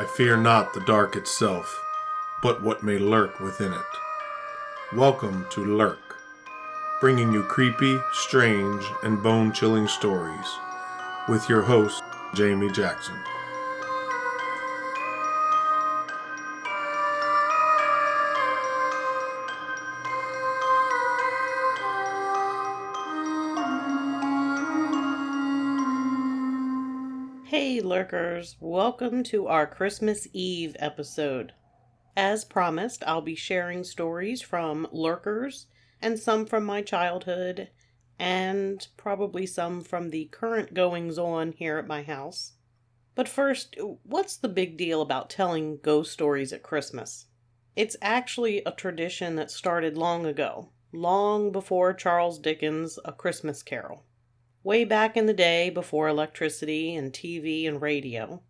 I fear not the dark itself, but what may lurk within it. Welcome to Lurk, bringing you creepy, strange, and bone-chilling stories, with your host, Jamie Jackson. Hey Lurkers, welcome to our Christmas Eve episode. As promised, I'll be sharing stories from Lurkers and some from my childhood and probably some from the current goings-on here at my house. But first, what's the big deal about telling ghost stories at Christmas? It's actually a tradition that started long ago, long before Charles Dickens' A Christmas Carol. Way back in the day, before electricity and TV and radio,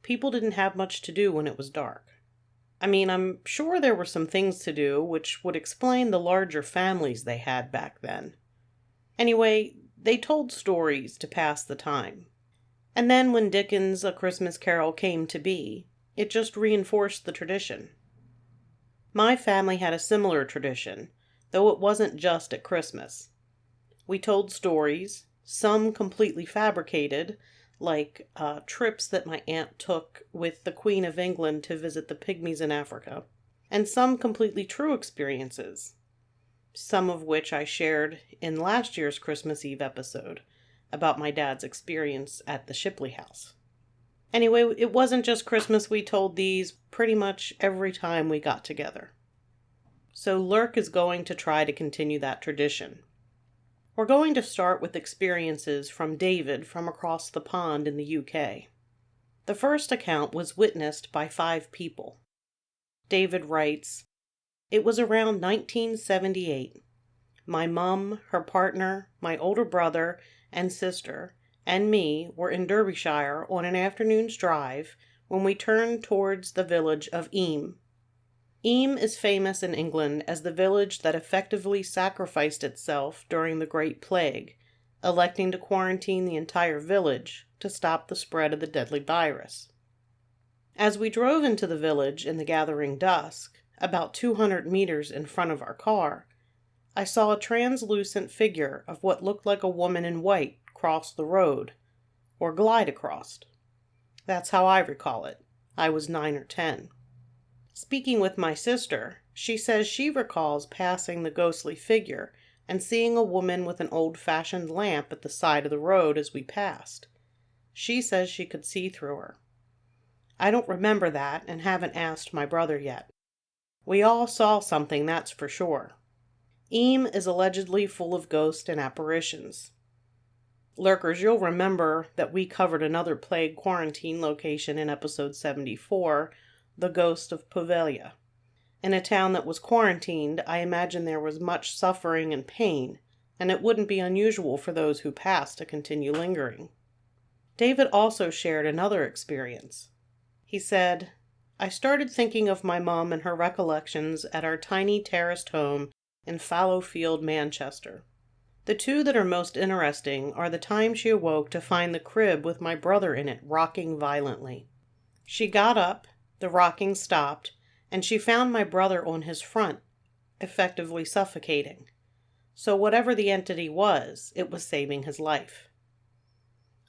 people didn't have much to do when it was dark. I mean, I'm sure there were some things to do which would explain the larger families they had back then. Anyway, they told stories to pass the time. And then when Dickens' A Christmas Carol came to be, it just reinforced the tradition. My family had a similar tradition, though it wasn't just at Christmas. We told stories, some completely fabricated, like trips that my aunt took with the Queen of England to visit the pygmies in Africa, and some completely true experiences, some of which I shared in last year's Christmas Eve episode about my dad's experience at the Shipley house. Anyway, it wasn't just Christmas we told these, pretty much every time we got together. So Lurk is going to try to continue that tradition. We're going to start with experiences from David from across the pond in the UK. The first account was witnessed by 5 people. David writes, "It was around 1978. My mum, her partner, my older brother and sister, and me were in Derbyshire on an afternoon's drive when we turned towards the village of Eyam. Eyam is famous in England as the village that effectively sacrificed itself during the Great Plague, electing to quarantine the entire village to stop the spread of the deadly virus. As we drove into the village in the gathering dusk, about 200 meters in front of our car, I saw a translucent figure of what looked like a woman in white cross the road, or glide across. That's how I recall it. I was 9 or 10. Speaking with my sister, she says she recalls passing the ghostly figure and seeing a woman with an old-fashioned lamp at the side of the road as we passed. She says she could see through her. I don't remember that and haven't asked my brother yet. We all saw something, that's for sure. Eyam is allegedly full of ghosts and apparitions. Lurkers, you'll remember that we covered another plague quarantine location in episode 74, the ghost of Poveglia. In a town that was quarantined, I imagine there was much suffering and pain, and it wouldn't be unusual for those who passed to continue lingering. David also shared another experience. He said, "I started thinking of my mum and her recollections at our tiny terraced home in Fallowfield, Manchester. The 2 that are most interesting are the time she awoke to find the crib with my brother in it rocking violently. She got up, the rocking stopped, and she found my brother on his front, effectively suffocating. So whatever the entity was, it was saving his life.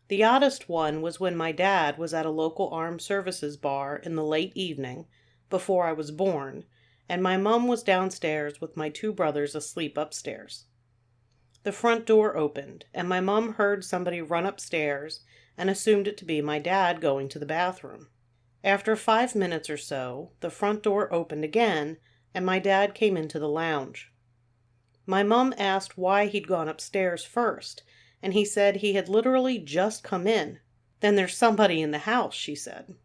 The oddest one was when my dad was at a local armed services bar in the late evening, before I was born, and my mum was downstairs with my 2 brothers asleep upstairs. The front door opened, and my mum heard somebody run upstairs and assumed it to be my dad going to the bathroom. After 5 minutes or so, the front door opened again, and my dad came into the lounge. My mum asked why he'd gone upstairs first, and he said he had literally just come in. Then there's somebody in the house, she said.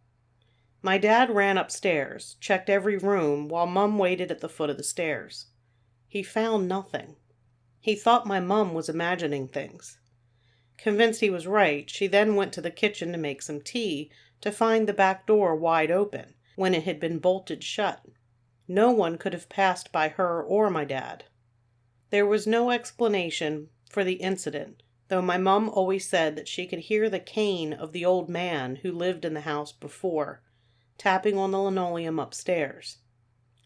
My dad ran upstairs, checked every room, while Mum waited at the foot of the stairs. He found nothing. He thought my mum was imagining things. Convinced he was right, she then went to the kitchen to make some tea, to find the back door wide open, when it had been bolted shut. No one could have passed by her or my dad. There was no explanation for the incident, though my mum always said that she could hear the cane of the old man who lived in the house before, tapping on the linoleum upstairs.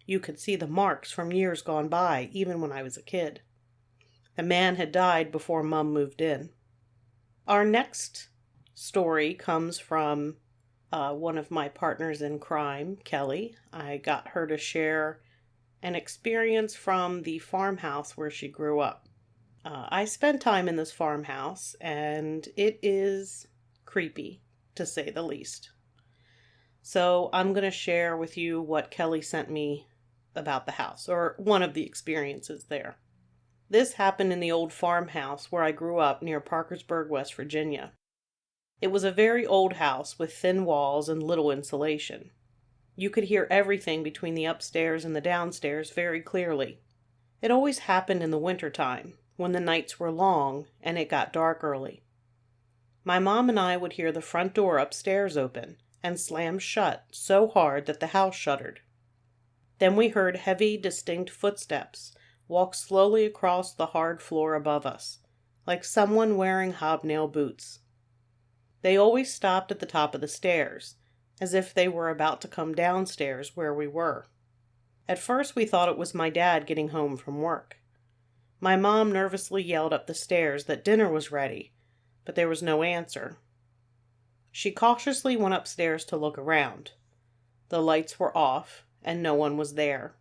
You could see the marks from years gone by, even when I was a kid. The man had died before Mom moved in. Our next story comes from one of my partners in crime, Kelly. I got her to share an experience from the farmhouse where she grew up. I spent time in this farmhouse, and it is creepy, to say the least. So I'm going to share with you what Kelly sent me about the house, or one of the experiences there. This happened in the old farmhouse where I grew up near Parkersburg, West Virginia. It was a very old house with thin walls and little insulation. You could hear everything between the upstairs and the downstairs very clearly. It always happened in the wintertime, when the nights were long and it got dark early. My mom and I would hear the front door upstairs open and slam shut so hard that the house shuddered. Then we heard heavy, distinct footsteps walk slowly across the hard floor above us, like someone wearing hobnail boots. They always stopped at the top of the stairs, as if they were about to come downstairs where we were. At first we thought it was my dad getting home from work. My mom nervously yelled up the stairs that dinner was ready, but there was no answer. She cautiously went upstairs to look around. The lights were off, and no one was there.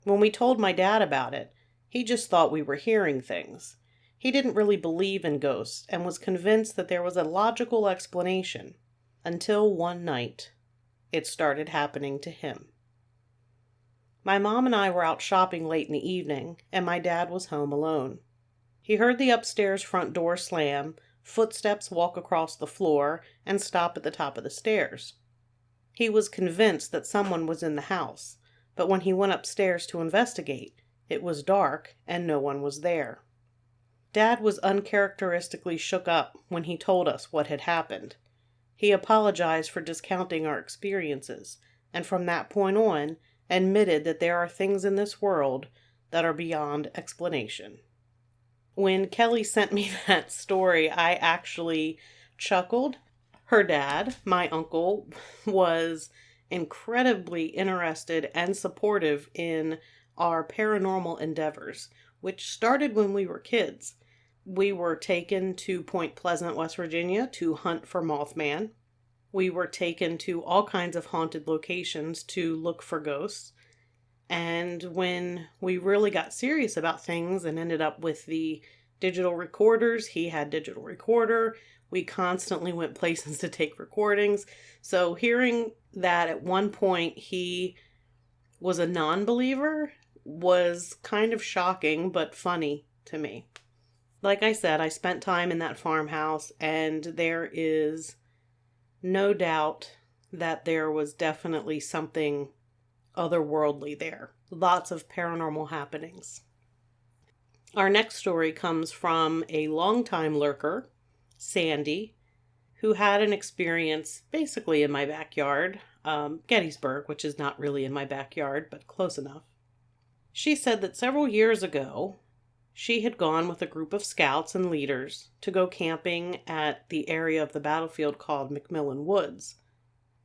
When we told my dad about it, he just thought we were hearing things. He didn't really believe in ghosts and was convinced that there was a logical explanation, until one night it started happening to him. My mom and I were out shopping late in the evening, and my dad was home alone. He heard the upstairs front door slam, footsteps walk across the floor, and stop at the top of the stairs. He was convinced that someone was in the house, but when he went upstairs to investigate, it was dark and no one was there. Dad was uncharacteristically shook up when he told us what had happened. He apologized for discounting our experiences, and from that point on, admitted that there are things in this world that are beyond explanation. When Kelly sent me that story, I actually chuckled. Her dad, my uncle, was incredibly interested and supportive in our paranormal endeavors, which started when we were kids. We were taken to Point Pleasant, West Virginia to hunt for Mothman. We were taken to all kinds of haunted locations to look for ghosts. And when we really got serious about things and ended up with the digital recorders, he had digital recorder. We constantly went places to take recordings. So hearing that at one point he was a non-believer was kind of shocking but funny to me. Like I said, I spent time in that farmhouse, and there is no doubt that there was definitely something otherworldly there. Lots of paranormal happenings. Our next story comes from a longtime lurker, Sandy, who had an experience basically in my backyard, Gettysburg, which is not really in my backyard, but close enough. She said that several years ago, she had gone with a group of scouts and leaders to go camping at the area of the battlefield called McMillan Woods.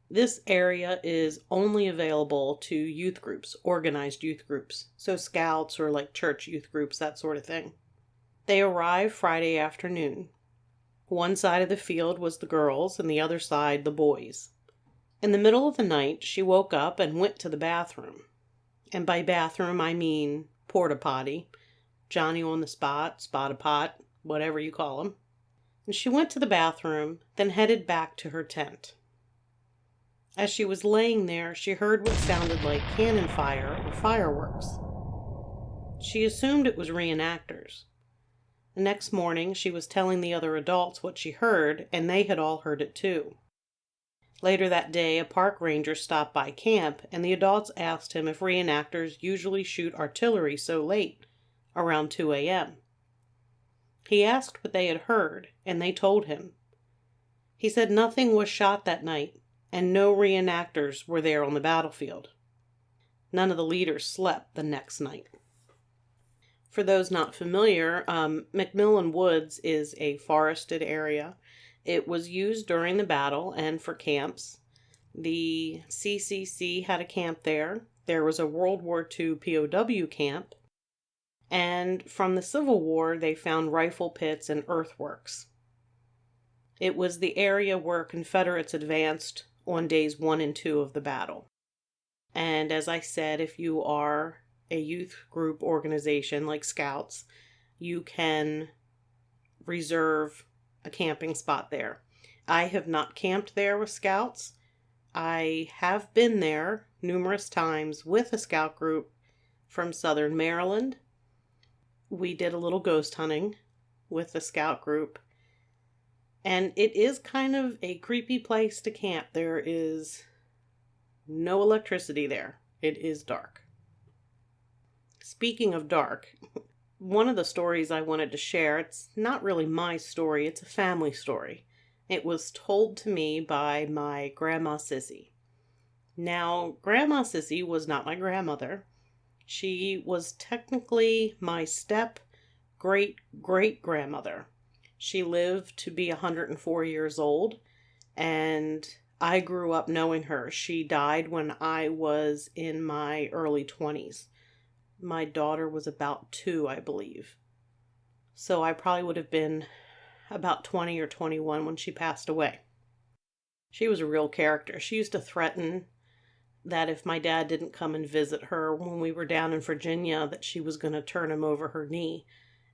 This area is only available to youth groups, organized youth groups, so scouts or like church youth groups, that sort of thing. They arrived Friday afternoon. One side of the field was the girls and the other side the boys. In the middle of the night, she woke up and went to the bathroom. And by bathroom, I mean porta-potty, Johnny on the spot, spot-a-pot, whatever you call them. And she went to the bathroom, then headed back to her tent. As she was laying there, she heard what sounded like cannon fire or fireworks. She assumed it was reenactors. The next morning, she was telling the other adults what she heard, and they had all heard it too. Later that day, a park ranger stopped by camp, and the adults asked him if reenactors usually shoot artillery so late, around 2 a.m. He asked what they had heard, and they told him. He said nothing was shot that night, and no reenactors were there on the battlefield. None of the leaders slept the next night. For those not familiar, McMillan Woods is a forested area. It was used during the battle and for camps. The CCC had a camp there. There was a World War II POW camp. And from the Civil War, they found rifle pits and earthworks. It was the area where Confederates advanced on days 1 and 2 of the battle. And as I said, if you are a youth group organization like Scouts, you can reserve a camping spot there. I have not camped there with Scouts. I have been there numerous times with a Scout group from Southern Maryland. We did a little ghost hunting with the Scout group. And it is kind of a creepy place to camp. There is no electricity there. It is dark. Speaking of dark, one of the stories I wanted to share, it's not really my story, it's a family story. It was told to me by my Grandma Sissy. Now, Grandma Sissy was not my grandmother. She was technically my step-great-great-grandmother. She lived to be 104 years old, and I grew up knowing her. She died when I was in my early 20s. My daughter was about 2, I believe. So I probably would have been about 20 or 21 when she passed away. She was a real character. She used to threaten that if my dad didn't come and visit her when we were down in Virginia, that she was going to turn him over her knee.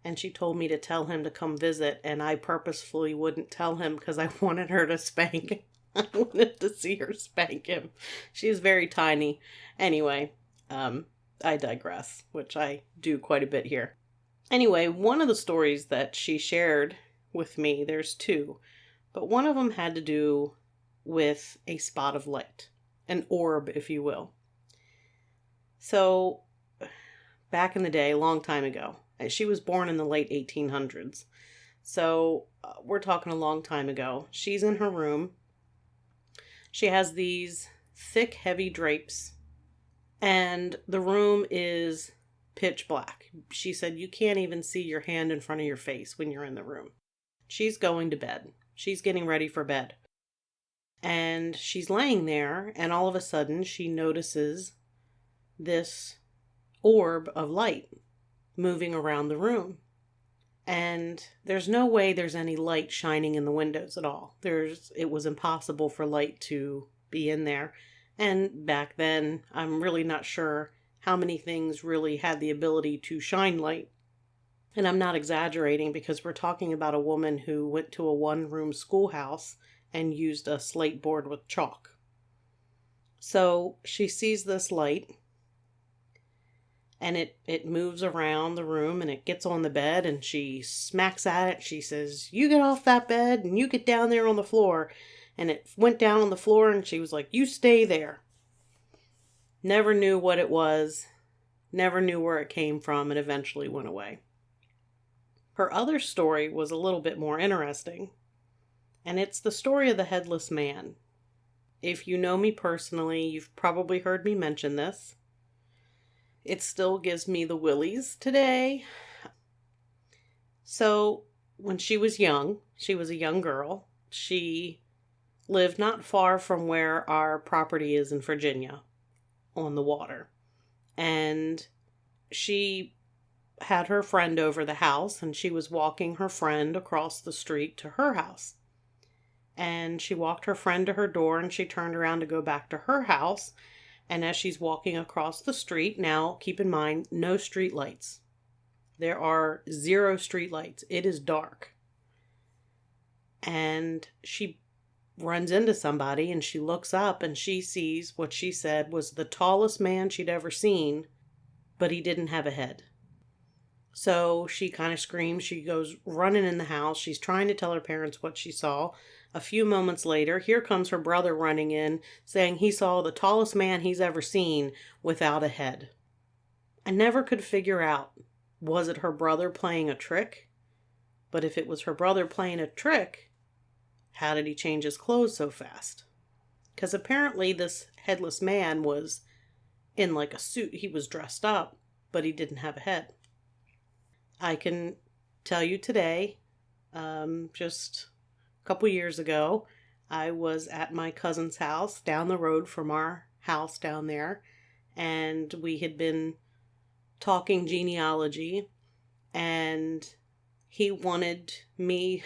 And she told me to tell him to come visit, and I purposefully wouldn't tell him because I wanted her to spank him. I wanted to see her spank him. She's very tiny. Anyway, I digress, which I do quite a bit here. Anyway, one of the stories that she shared with me, there's 2, but one of them had to do with a spot of light, an orb, if you will. So, back in the day, a long time ago, she was born in the late 1800s. So, we're talking a long time ago. She's in her room. She has these thick, heavy drapes, and the room is pitch black. She said you can't even see your hand in front of your face when you're in the room. She's going to bed. She's getting ready for bed. And she's laying there, and all of a sudden she notices this orb of light moving around the room. And there's no way there's any light shining in the windows at all. It was impossible for light to be in there. And back then, I'm really not sure how many things really had the ability to shine light. And I'm not exaggerating because we're talking about a woman who went to a one-room schoolhouse and used a slate board with chalk. So she sees this light, and it moves around the room, and it gets on the bed, and she smacks at it. She says, "You get off that bed, and you get down there on the floor." And it went down on the floor, and she was like, "You stay there." Never knew what it was, never knew where it came from, and eventually went away. Her other story was a little bit more interesting, and it's the story of the headless man. If you know me personally, you've probably heard me mention this. It still gives me the willies today. So, when she was young, she was a young girl, she lived not far from where our property is in Virginia, on the water. And she had her friend over the house, and she was walking her friend across the street to her house. And she walked her friend to her door, and she turned around to go back to her house. And as she's walking across the street, now keep in mind, no street lights. There are 0 street lights. It is dark. And she runs into somebody, and she looks up, and she sees what she said was the tallest man she'd ever seen, but he didn't have a head. So she kind of screams. She goes running in the house. She's trying to tell her parents what she saw. A few moments later, here comes her brother running in, saying he saw the tallest man he's ever seen without a head. I never could figure out, was it her brother playing a trick? But if it was her brother playing a trick, how did he change his clothes so fast? Because apparently this headless man was in like a suit. He was dressed up, but he didn't have a head. I can tell you today, just a couple years ago, I was at my cousin's house down the road from our house down there, and we had been talking genealogy, and he wanted me.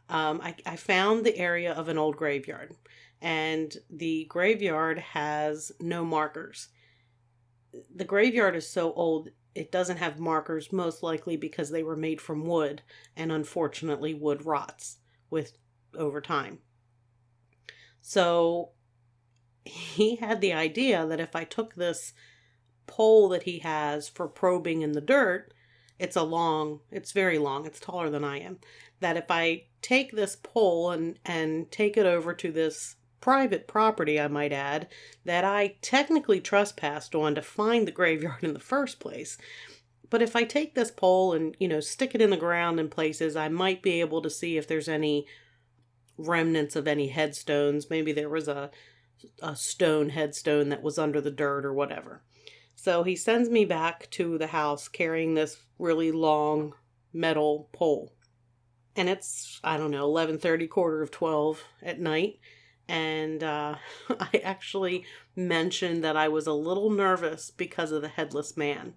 I found the area of an old graveyard, and the graveyard has no markers. The graveyard is so old, it doesn't have markers, most likely because they were made from wood, and unfortunately, wood rots with over time. So he had the idea that if I took this pole that he has for probing in the dirt, it's very long, it's taller than I am, that if I take this pole and take it over to this private property, I might add, that I technically trespassed on to find the graveyard in the first place. But if I take this pole and, stick it in the ground in places, I might be able to see if there's any remnants of any headstones. Maybe there was a stone headstone that was under the dirt or whatever. So he sends me back to the house carrying this really long metal pole. And it's, 11:30, 11:45 at night. And I actually mentioned that I was a little nervous because of the headless man.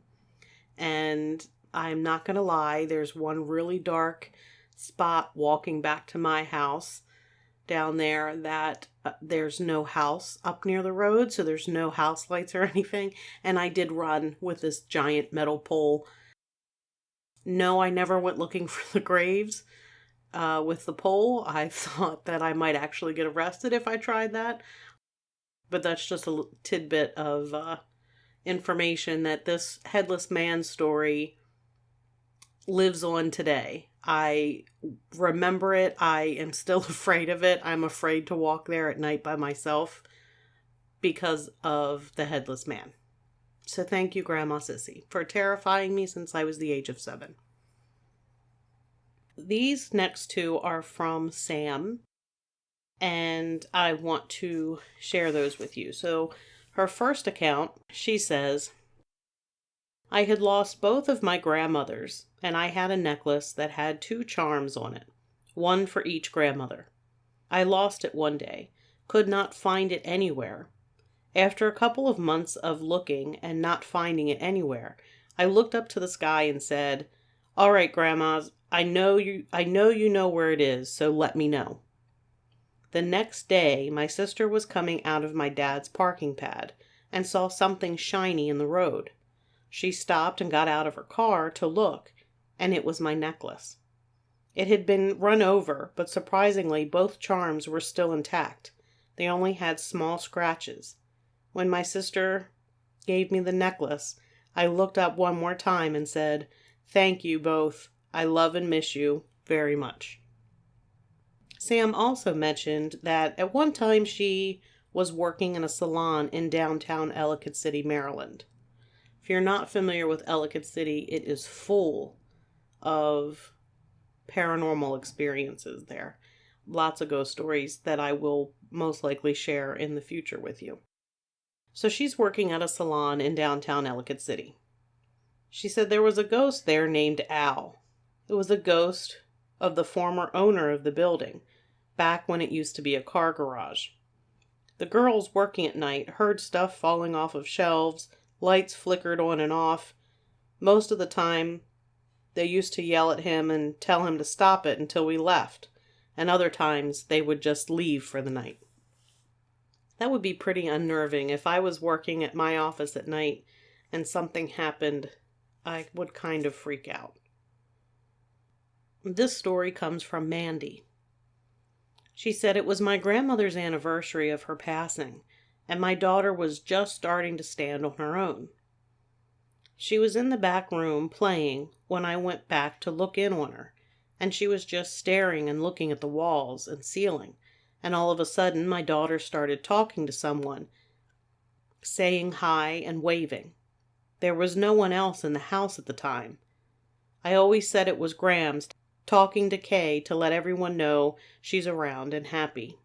And I'm not going to lie, there's one really dark spot walking back to my house down there that there's no house up near the road, so there's no house lights or anything. And I did run with this giant metal pole. No, I never went looking for the graves. With the pole, I thought that I might actually get arrested if I tried that. But that's just a tidbit of information that this headless man story lives on today. I remember it. I am still afraid of it. I'm afraid to walk there at night by myself because of the headless man. So thank you, Grandma Sissy, for terrifying me since I was the age of 7. These next two are from Sam, and I want to share those with you. So her first account, she says, I had lost both of my grandmothers, and I had a necklace that had 2 charms on it, one for each grandmother. I lost it one day, could not find it anywhere. After a couple of months of looking and not finding it anywhere, I looked up to the sky and said, all right, grandmas, I know you know where it is, so let me know. The next day, my sister was coming out of my dad's parking pad and saw something shiny in the road. She stopped and got out of her car to look, and it was my necklace. It had been run over, but surprisingly, both charms were still intact. They only had small scratches. When my sister gave me the necklace, I looked up one more time and said, thank you both. I love and miss you very much. Sam also mentioned that at one time she was working in a salon in downtown Ellicott City, Maryland. If you're not familiar with Ellicott City, it is full of paranormal experiences there. Lots of ghost stories that I will most likely share in the future with you. So she's working at a salon in downtown Ellicott City. She said there was a ghost there named Al. It was a ghost of the former owner of the building, back when it used to be a car garage. The girls working at night heard stuff falling off of shelves, lights flickered on and off. Most of the time, they used to yell at him and tell him to stop it until we left, and other times they would just leave for the night. That would be pretty unnerving. If I was working at my office at night and something happened, I would kind of freak out. This story comes from Mandy. She said it was my grandmother's anniversary of her passing, and my daughter was just starting to stand on her own. She was in the back room playing when I went back to look in on her, and she was just staring and looking at the walls and ceiling, and all of a sudden my daughter started talking to someone, saying hi and waving. There was no one else in the house at the time. I always said it was Grams talking to Kay to let everyone know she's around and happy.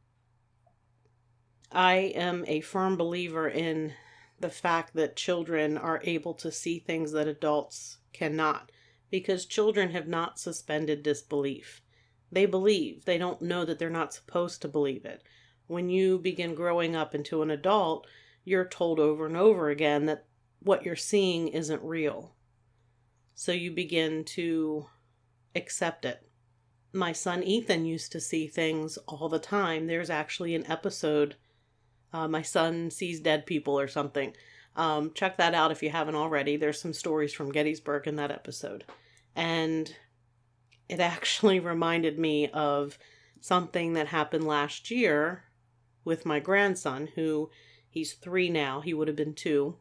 I am a firm believer in the fact that children are able to see things that adults cannot, because children have not suspended disbelief. They believe. They don't know that they're not supposed to believe it. When you begin growing up into an adult, you're told over and over again that what you're seeing isn't real. So you begin to accept it. My son Ethan used to see things all the time. There's actually an episode, My Son Sees Dead People or something. Check that out if you haven't already. There's some stories from Gettysburg in that episode. And it actually reminded me of something that happened last year with my grandson, who he's 3 now. He would have been 2.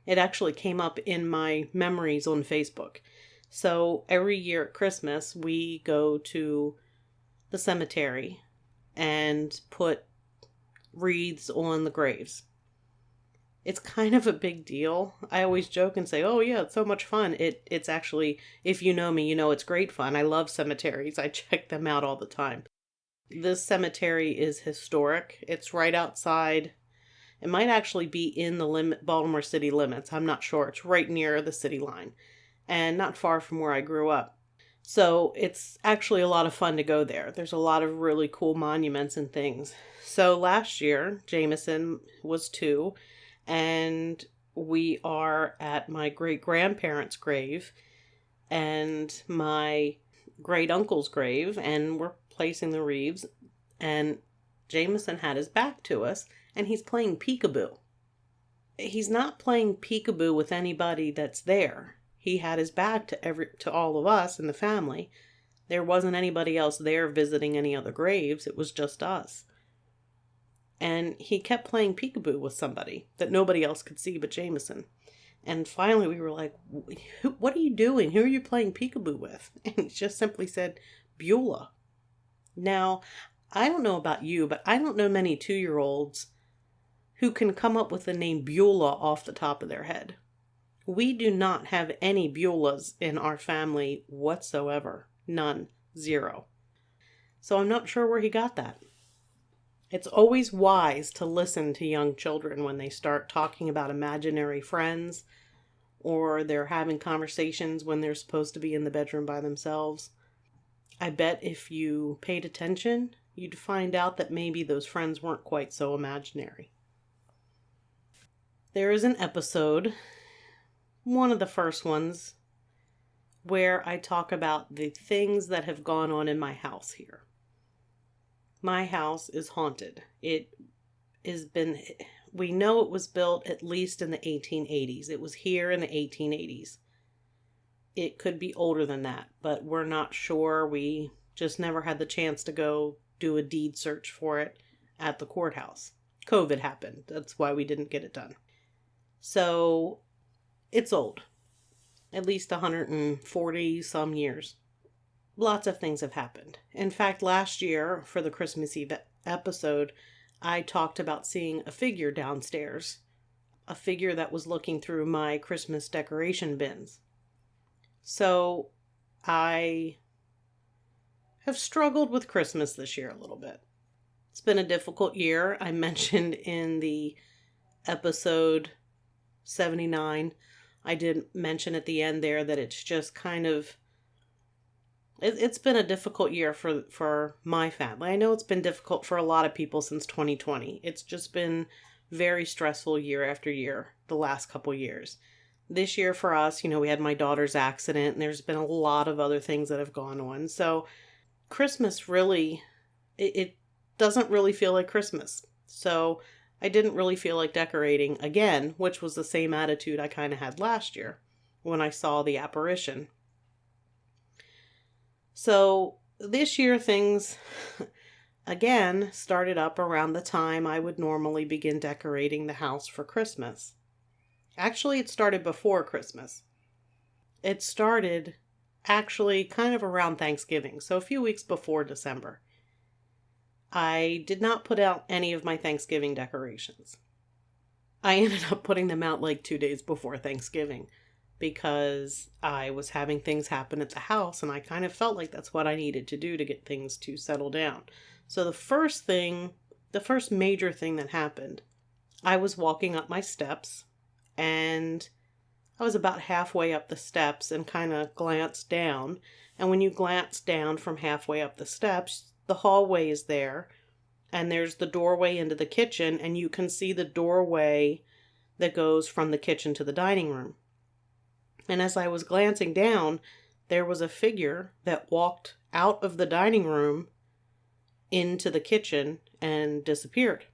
It actually came up in my memories on Facebook. So every year at Christmas, we go to the cemetery and put wreaths on the graves. It's kind of a big deal. I always joke and say, oh yeah, it's so much fun. It's actually, if you know me, you know it's great fun. I love cemeteries. I check them out all the time. This cemetery is historic. It's right outside. It might actually be in the Baltimore city limits. I'm not sure. It's right near the city line and not far from where I grew up. So it's actually a lot of fun to go there. There's a lot of really cool monuments and things. So last year, Jameson was 2, and we are at my great-grandparents' grave and my great-uncle's grave, and we're placing the wreaths, and Jameson had his back to us, and he's playing peekaboo. He's not playing peekaboo with anybody that's there. He had his back to all of us in the family. There wasn't anybody else there visiting any other graves. It was just us. And he kept playing peekaboo with somebody that nobody else could see but Jameson. And finally we were like, what are you doing? Who are you playing peekaboo with? And he just simply said, Beulah. Now, I don't know about you, but I don't know many 2-year-olds who can come up with the name Beulah off the top of their head. We do not have any Beulahs in our family whatsoever. None. 0. So I'm not sure where he got that. It's always wise to listen to young children when they start talking about imaginary friends, or they're having conversations when they're supposed to be in the bedroom by themselves. I bet if you paid attention, you'd find out that maybe those friends weren't quite so imaginary. There is an episode, one of the first ones, where I talk about the things that have gone on in my house here. My house is haunted. We know it was built at least in the 1880s. It was here in the 1880s. It could be older than that, but we're not sure. We just never had the chance to go do a deed search for it at the courthouse. COVID happened. That's why we didn't get it done. So it's old. At least 140 some years. Lots of things have happened. In fact, last year for the Christmas Eve episode, I talked about seeing a figure downstairs. A figure that was looking through my Christmas decoration bins. So I have struggled with Christmas this year a little bit. It's been a difficult year. I mentioned in the episode 79, I did mention at the end there that it's just kind of, it's been a difficult year for my family. I know it's been difficult for a lot of people since 2020. It's just been very stressful year after year, the last couple years. This year for us, we had my daughter's accident, and there's been a lot of other things that have gone on. So Christmas really, it doesn't really feel like Christmas. So I didn't really feel like decorating again, which was the same attitude I kind of had last year when I saw the apparition. So this year things, again, started up around the time I would normally begin decorating the house for Christmas. Actually, it started before Christmas. It started actually kind of around Thanksgiving, so a few weeks before December. I did not put out any of my Thanksgiving decorations. I ended up putting them out like 2 days before Thanksgiving because I was having things happen at the house, and I kind of felt like that's what I needed to do to get things to settle down. So the first major thing that happened, I was walking up my steps, and I was about halfway up the steps and kind of glanced down, And when you glance down from halfway up the steps, the hallway is there. And there's the doorway into the kitchen, and you can see the doorway that goes from the kitchen to the dining room. And as I was glancing down, there was a figure that walked out of the dining room into the kitchen and disappeared.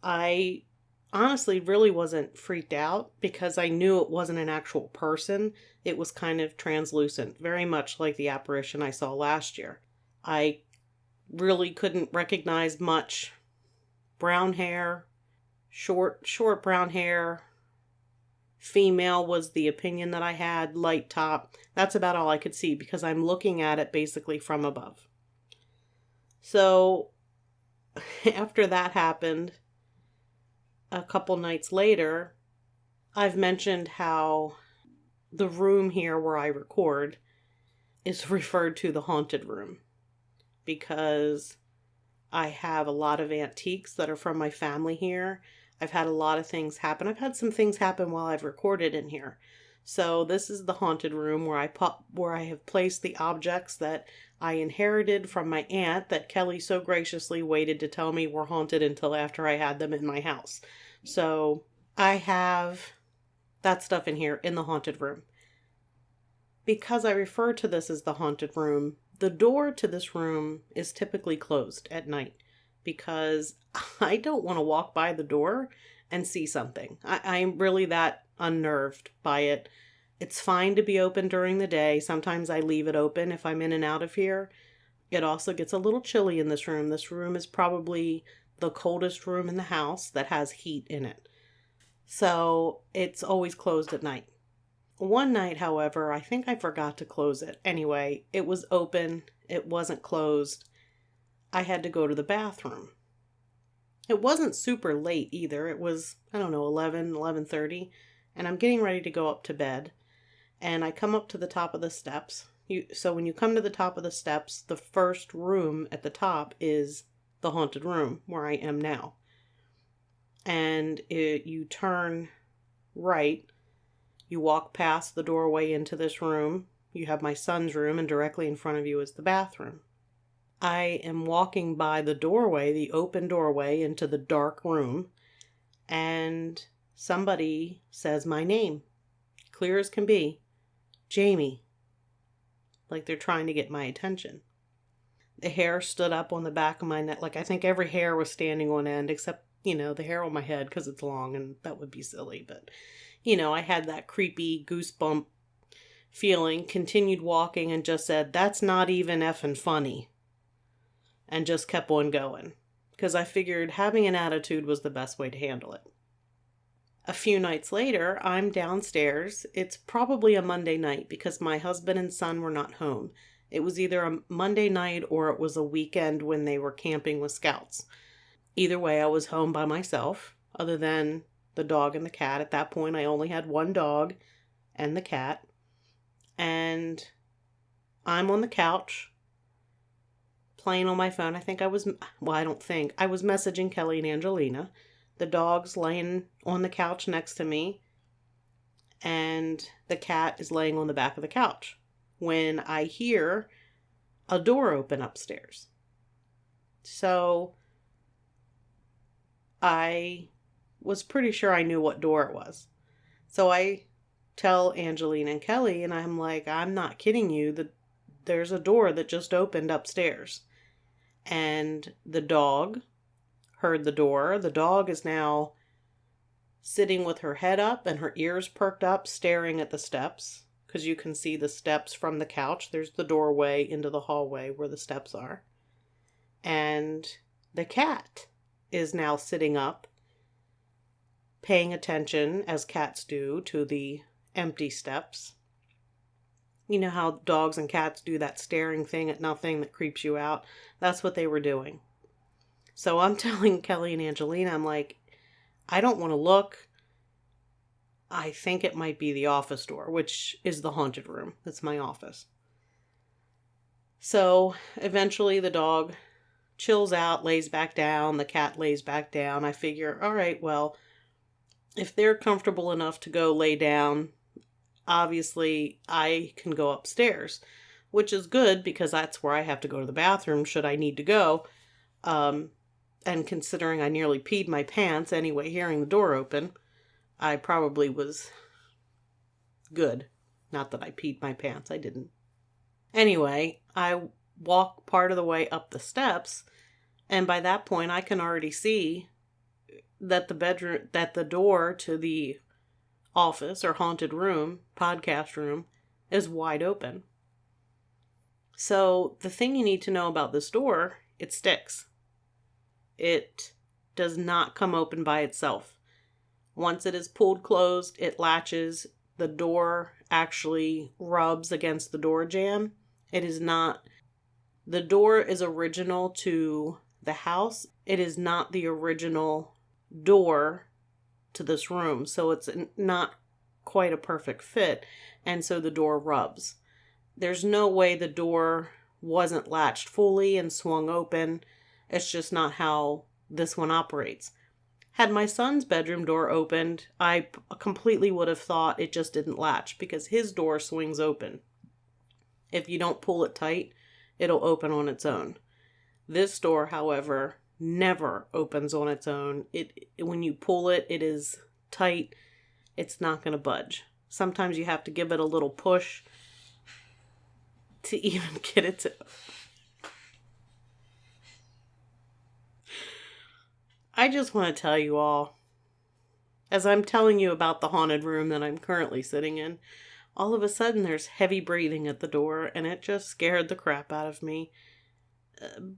I honestly really wasn't freaked out because I knew it wasn't an actual person. It was kind of translucent, very much like the apparition I saw last year. I really couldn't recognize much. Brown hair, short brown hair. Female was the opinion that I had, light top. That's about all I could see because I'm looking at it basically from above. So after that happened, a couple nights later, I've mentioned how the room here where I record is referred to the haunted room because I have a lot of antiques that are from my family here. I've had a lot of things happen. I've had some things happen while I've recorded in here. So this is the haunted room where I have placed the objects that I inherited from my aunt that Kelly so graciously waited to tell me were haunted until after I had them in my house. So I have that stuff in here in the haunted room. Because I refer to this as the haunted room, the door to this room is typically closed at night because I don't want to walk by the door and see something. I'm really that unnerved by it. It's fine to be open during the day. Sometimes I leave it open if I'm in and out of here. It also gets a little chilly in this room. This room is probably the coldest room in the house that has heat in it. So it's always closed at night. One night, however, I think I forgot to close it. Anyway, it was open. It wasn't closed. I had to go to the bathroom. It wasn't super late either. It was, 11:30, and I'm getting ready to go up to bed. And I come up to the top of the steps. So when you come to the top of the steps, the first room at the top is the haunted room where I am now. And you turn right. You walk past the doorway into this room. You have my son's room, and directly in front of you is the bathroom. I am walking by the doorway, the open doorway into the dark room, and somebody says my name, clear as can be, Jamie, like they're trying to get my attention. The hair stood up on the back of my neck, like I think every hair was standing on end, except, the hair on my head because it's long, and that would be silly, but I had that creepy goosebump feeling, continued walking, and just said, "That's not even effing funny." And just kept on going. Because I figured having an attitude was the best way to handle it. A few nights later, I'm downstairs. It's probably a Monday night because my husband and son were not home. It was either a Monday night or it was a weekend when they were camping with scouts. Either way, I was home by myself, other than the dog and the cat. At that point, I only had one dog and the cat. And I'm on the couch playing on my phone. I was messaging Kelly and Angelina. The dog's laying on the couch next to me. And the cat is laying on the back of the couch. When I hear a door open upstairs. So I was pretty sure I knew what door it was. So I tell Angelina and Kelly, and I'm like, I'm not kidding you, there's a door that just opened upstairs. And the dog heard the door. The dog is now sitting with her head up and her ears perked up, staring at the steps, because you can see the steps from the couch. There's the doorway into the hallway where the steps are. And the cat is now sitting up, paying attention, as cats do, to the empty steps. You know how dogs and cats do that staring thing at nothing that creeps you out? That's what they were doing. So I'm telling Kelly and Angelina, I'm like, I don't want to look. I think it might be the office door, which is the haunted room. That's my office. So eventually the dog chills out, lays back down. The cat lays back down. I figure, all right, well, if they're comfortable enough to go lay down, obviously I can go upstairs. which is good because that's where I have to go to the bathroom should I need to go. And considering I nearly peed my pants anyway, hearing the door open, I probably was good. Not that I peed my pants, I didn't. Anyway, I walk part of the way up the steps, and by that point I can already see that the door to the office or haunted room, podcast room, is wide open. So the thing you need to know about this door, it sticks. It does not come open by itself. Once it is pulled closed, it latches. The door actually rubs against the door jamb. The door is original to the house. It is not the original door to this room. So it's not quite a perfect fit. And so the door rubs. There's no way the door wasn't latched fully and swung open. It's just not how this one operates. Had my son's bedroom door opened, I completely would have thought it just didn't latch because his door swings open. If you don't pull it tight, it'll open on its own. This door, however, never opens on its own. When you pull it, it is tight. It's not going to budge. Sometimes you have to give it a little push to even get it to... I just want to tell you all, as I'm telling you about the haunted room that I'm currently sitting in, all of a sudden there's heavy breathing at the door, and it just scared the crap out of me.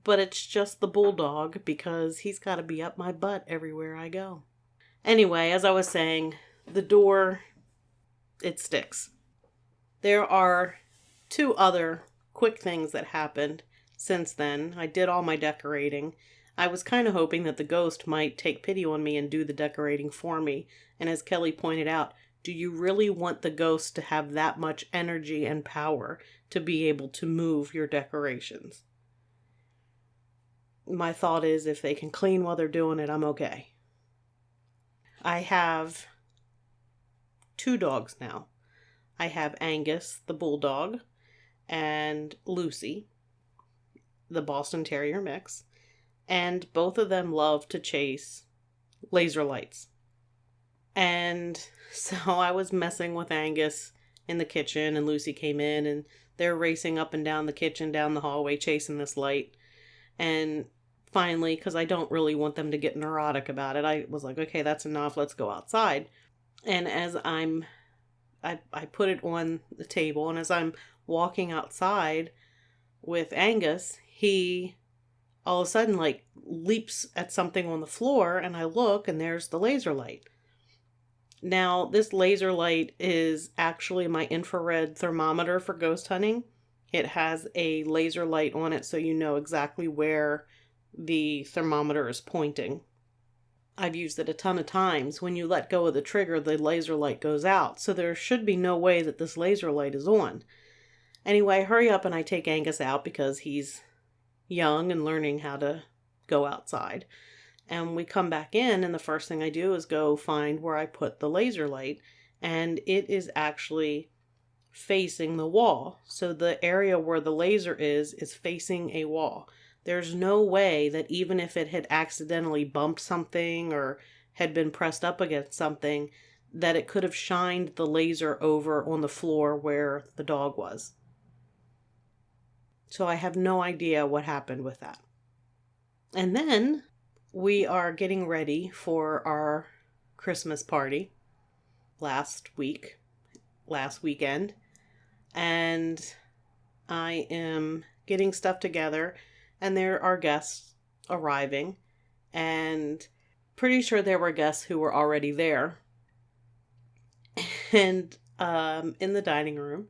But it's just the bulldog, because he's got to be up my butt everywhere I go. Anyway, as I was saying, the door, it sticks. There are 2 other quick things that happened since then. I did all my decorating. I was kind of hoping that the ghost might take pity on me and do the decorating for me. And as Kelly pointed out, do you really want the ghost to have that much energy and power to be able to move your decorations? My thought is if they can clean while they're doing it, I'm okay. I have 2 dogs now. I have Angus, the bulldog, and Lucy, the Boston Terrier mix. And both of them love to chase laser lights. And so I was messing with Angus in the kitchen, and Lucy came in, and they're racing up and down the kitchen, down the hallway, chasing this light. And finally, because I don't really want them to get neurotic about it, I was like, okay, that's enough. Let's go outside. And as I put it on the table, and as I'm walking outside with Angus, he all of a sudden leaps at something on the floor, and I look, and there's the laser light. Now, this laser light is actually my infrared thermometer for ghost hunting. It has a laser light on it so you know exactly where the thermometer is pointing. I've used it a ton of times. When you let go of the trigger, the laser light goes out. So there should be no way that this laser light is on. Anyway, I hurry up and I take Angus out because he's young and learning how to go outside. And we come back in, and the first thing I do is go find where I put the laser light. And it is actually facing the wall. So the area where the laser is facing a wall. There's no way that even if it had accidentally bumped something or had been pressed up against something, that it could have shined the laser over on the floor where the dog was. So I have no idea what happened with that. And then we are getting ready for our Christmas party last weekend. And I am getting stuff together, and there are guests arriving, and pretty sure there were guests who were already there. And in the dining room,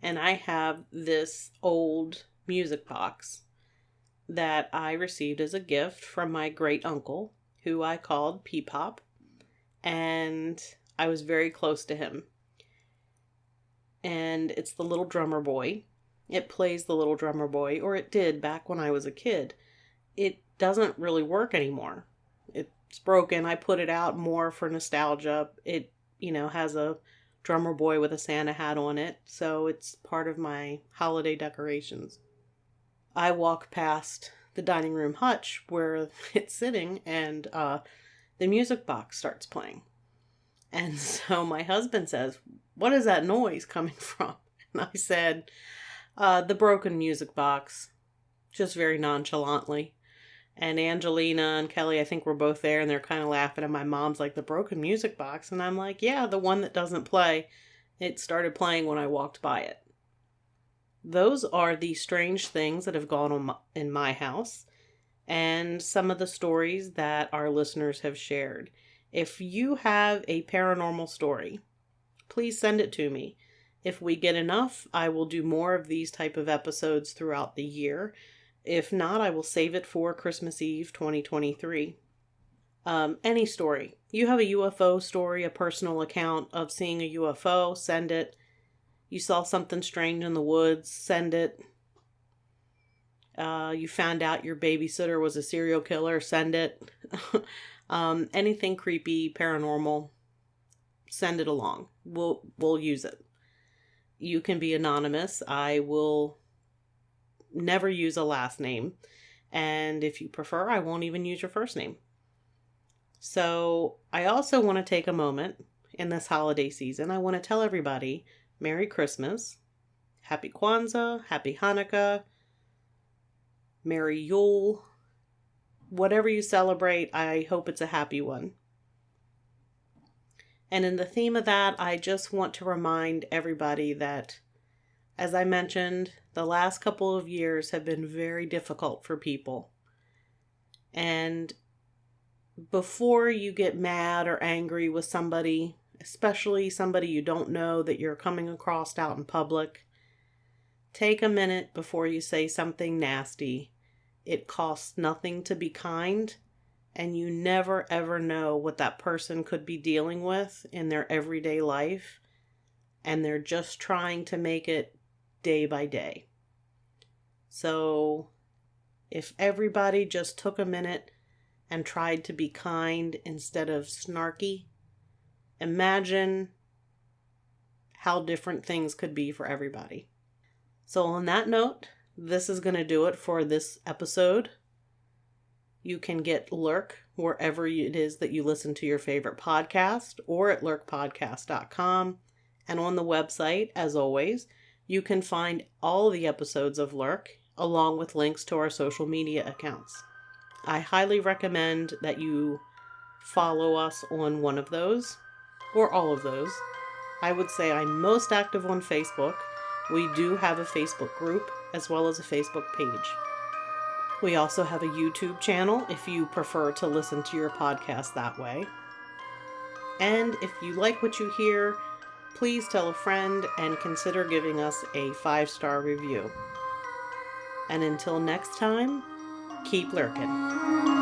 and I have this old music box that I received as a gift from my great uncle, who I called Peepop, and I was very close to him. And it's the Little Drummer Boy. It plays the Little Drummer Boy, or it did back when I was a kid. It doesn't really work anymore. It's broken. I put it out more for nostalgia. It, has a drummer boy with a Santa hat on it, so it's part of my holiday decorations. I walk past the dining room hutch where it's sitting, and the music box starts playing. And so my husband says, "What is that noise coming from?" And I said, "The broken music box," just very nonchalantly. And Angelina and Kelly, I think, were both there, and they're kind of laughing. And my mom's like, "The broken music box?" And I'm like, "Yeah, the one that doesn't play. It started playing when I walked by it." Those are the strange things that have gone on in my house, and some of the stories that our listeners have shared. If you have a paranormal story, please send it to me. If we get enough, I will do more of these type of episodes throughout the year. If not, I will save it for Christmas Eve 2023. Any story. You have a UFO story, a personal account of seeing a UFO, send it. You saw something strange in the woods, send it. You found out your babysitter was a serial killer, send it. Anything creepy, paranormal, send it along. We'll use it. You can be anonymous. I will never use a last name. And if you prefer, I won't even use your first name. So I also want to take a moment in this holiday season. I want to tell everybody Merry Christmas, Happy Kwanzaa, Happy Hanukkah, Merry Yule. Whatever you celebrate, I hope it's a happy one. And in the theme of that, I just want to remind everybody that, as I mentioned, the last couple of years have been very difficult for people. And before you get mad or angry with somebody, especially somebody you don't know that you're coming across out in public, take a minute before you say something nasty. It costs nothing to be kind, and you never ever know what that person could be dealing with in their everyday life, and they're just trying to make it day by day. So if everybody just took a minute and tried to be kind instead of snarky, imagine how different things could be for everybody. So on that note, this is going to do it for this episode. You can get Lurk wherever it is that you listen to your favorite podcast, or at lurkpodcast.com. And on the website, as always, you can find all the episodes of Lurk, along with links to our social media accounts. I highly recommend that you follow us on one of those, or all of those. I would say I'm most active on Facebook. We do have a Facebook group, as well as a Facebook page. We also have a YouTube channel if you prefer to listen to your podcast that way. And if you like what you hear, please tell a friend and consider giving us a 5-star review. And until next time, keep lurking.